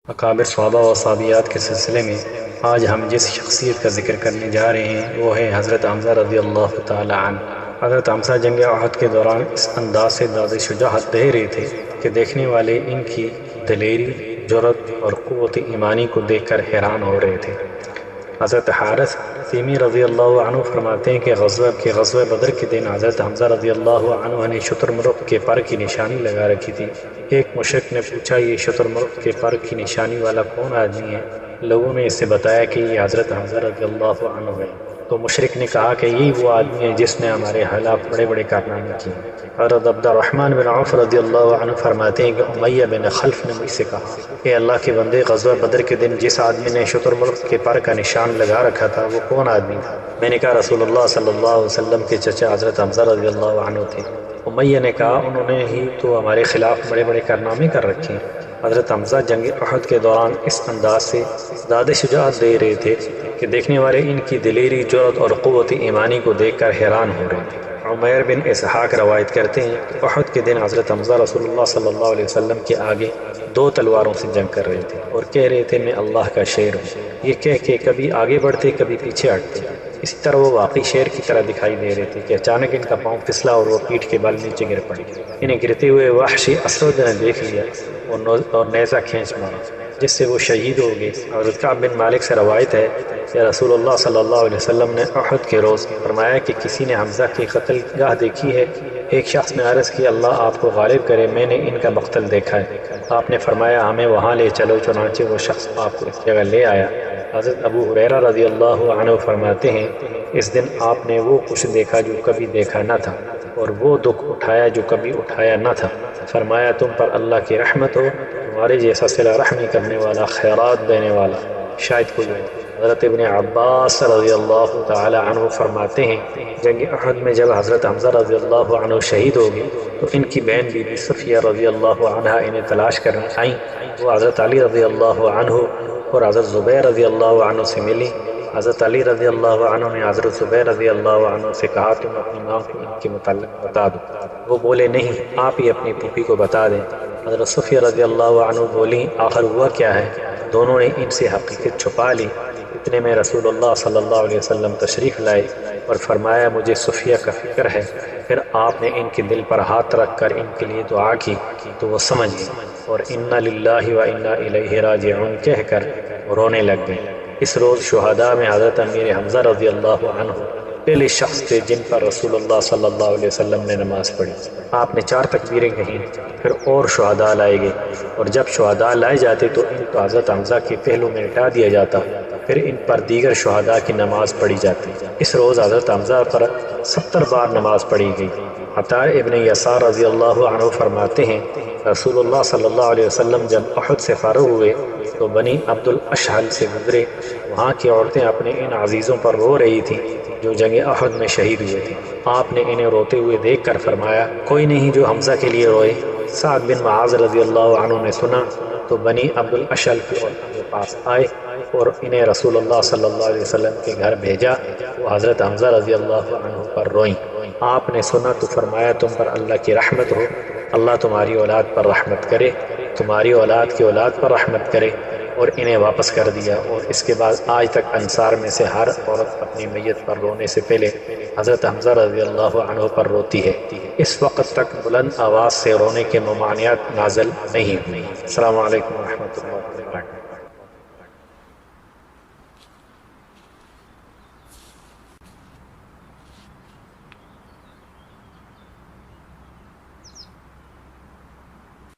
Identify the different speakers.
Speaker 1: اکابر صحابہ و صحابیات کے سلسلے میں آج ہم جس شخصیت کا ذکر کرنے جا رہے ہیں وہ ہے حضرت حمزہ رضی اللہ تعالی عنہ۔ حضرت حمزہ جنگ احد کے دوران اس انداز سے داد شجاعت دے رہے تھے کہ دیکھنے والے ان کی دلیری، جرأت اور قوت ایمانی کو دیکھ کر حیران ہو رہے تھے۔ حضرت حارث تیمی رضی اللہ عنہ فرماتے ہیں کہ غزوہ بدر کے دن حضرت حمزہ رضی اللہ عنہ نے شتر مرغ کے پر کی نشانی لگا رکھی تھی۔ ایک مشرک نے پوچھا، یہ شتر مرغ کے پر کی نشانی والا کون آدمی ہے؟ لوگوں نے اسے بتایا کہ یہ حضرت حمزہ رضی اللہ عنہ ہے۔ تو مشرک نے کہا کہ یہی وہ آدمی ہے جس نے ہمارے خلاف بڑے بڑے کارنامے کیے۔ حضرت عبد الرحمن بن عوف رضی اللہ عنہ فرماتے ہیں کہ امیہ بن خلف نے مجھ سے کہا کہ اللہ کے بندے، غزوہ بدر کے دن جس آدمی نے شتر مرغ کے پر کا نشان لگا رکھا تھا وہ کون آدمی تھا؟ میں نے کہا رسول اللہ صلی اللہ علیہ وسلم کے چچا حضرت حمزہ رضی اللہ عنہ تھے۔ امیہ نے کہا انہوں نے ہی تو ہمارے خلاف بڑے بڑے کارنامے کر رکھے ہیں۔ حضرت حمزہ جنگ احد کے دوران اس انداز سے داد شجاعت دے رہے تھے کہ دیکھنے والے ان کی دلیری، جرأت اور قوت ایمانی کو دیکھ کر حیران ہو رہے تھے۔ عمیر بن اسحاق روایت کرتے ہیں کہ احد کے دن حضرت حمزہ رسول اللہ صلی اللہ علیہ وسلم کے آگے دو تلواروں سے جنگ کر رہے تھے اور کہہ رہے تھے میں اللہ کا شیر ہوں۔ یہ کہہ کے کبھی آگے بڑھتے کبھی پیچھے ہٹتے۔ اسی طرح وہ واقعی شیر کی طرح دکھائی دے رہے تھے کہ اچانک ان کا پاؤں پھسلا اور وہ پیٹھ کے بل نیچے گر پڑے۔ انہیں گرتے ہوئے وحشی اسود نے دیکھ لیا اور نیزہ کھینچ مارا جس سے وہ شہید ہو گئے۔ حضرت کعب بن مالک سے روایت ہے کہ رسول اللہ صلی اللہ علیہ وسلم نے احد کے روز فرمایا کہ کسی نے حمزہ کی قتل گاہ دیکھی ہے؟ ایک شخص نے عرض کی اللہ آپ کو غالب کرے، میں نے ان کا مقتل دیکھا ہے۔ آپ نے فرمایا ہمیں وہاں لے چلو، چنانچہ وہ شخص آپ کو اس جگہ لے آیا۔ حضرت ابو ہریرہ رضی اللہ عنہ فرماتے ہیں اس دن آپ نے وہ کچھ دیکھا جو کبھی دیکھا نہ تھا اور وہ دکھ اٹھایا جو کبھی اٹھایا نہ تھا۔ فرمایا تم پر اللہ کی رحمت ہو، تمہارے جیسا صلہ رحمی کرنے والا، خیرات دینے والا شاید کوئی ہے۔ حضرت ابن عباس رضی اللہ تعالی عنہ فرماتے ہیں جنگ احد میں جب حضرت حمزہ رضی اللہ عنہ شہید ہو گئے تو ان کی بہن بی بی صفیہ رضی اللہ عنہا انہیں تلاش کرنے آئیں۔ وہ حضرت علی رضی اللہ عنہ اور حضرت زبیر رضی اللہ عنہ سے ملی۔ حضرت علی رضی اللہ عنہ نے حضرت زبیر رضی اللہ عنہ سے کہا تم اپنی ماں کو ان کے متعلق بتا دو۔ وہ بولے نہیں، آپ ہی اپنی پھوپھی کو بتا دیں۔ حضرت صفیہ رضی اللہ عنہ بولی آخر ہوا کیا ہے؟ دونوں نے ان سے حقیقت چھپا لی۔ اتنے میں رسول اللہ صلی اللہ علیہ وسلم تشریف لائے اور فرمایا مجھے صفیہ کا فکر ہے۔ پھر آپ نے ان کے دل پر ہاتھ رکھ کر ان کے لیے دعا کی تو وہ سمجھ گئے اور انا للہ و انا الیہ راجعون کہہ کر رونے لگ گئے۔ اس روز شہداء میں حضرت امیر حمزہ رضی اللہ عنہ پہلے شخص تھے جن پر رسول اللہ صلی اللہ علیہ وسلم نے نماز پڑھی۔ آپ نے 4 تکبیریں کہیں، پھر اور شہداء لائے گئے اور جب شہداء لائے جاتے تو ان کو حضرت حمزہ کے پہلو میں لٹا دیا جاتا، پھر ان پر دیگر شہداء کی نماز پڑھی جاتی۔ اس روز حضرت حمزہ پر 70 بار نماز پڑھی گئی۔ عطاء ابن یسار رضی اللہ عنہ فرماتے ہیں رسول اللہ صلی اللہ علیہ وسلم جب احد سے فارغ ہوئے تو بنی عبد الاشحل سے گزرے۔ وہاں کی عورتیں اپنے ان عزیزوں پر رو رہی تھیں جو جنگ احد میں شہید ہوئے تھے۔ آپ نے انہیں روتے ہوئے دیکھ کر فرمایا کوئی نہیں جو حمزہ کے لیے روئے۔ سعد بن معاذ رضی اللہ عنہ نے سنا تو بنی عبد الاشحل کی عورتوں کے پاس آئے اور انہیں رسول اللہ صلی اللہ علیہ وسلم کے گھر بھیجا۔ وہ حضرت حمزہ رضی اللہ عنہ پر روئیں۔ آپ نے سنا تو فرمایا تم پر اللہ کی رحمت ہو، اللہ تمہاری اولاد پر رحمت کرے، تمہاری اولاد کی اولاد پر رحمت کرے، اور انہیں واپس کر دیا۔ اور اس کے بعد آج تک انصار میں سے ہر عورت اپنی میت پر رونے سے پہلے حضرت حمزہ رضی اللہ عنہ پر روتی ہے۔ اس وقت تک بلند آواز سے رونے کے ممانعت نازل نہیں ہوئی۔ السلام علیکم ورحمۃ اللہ وبرکاتہ۔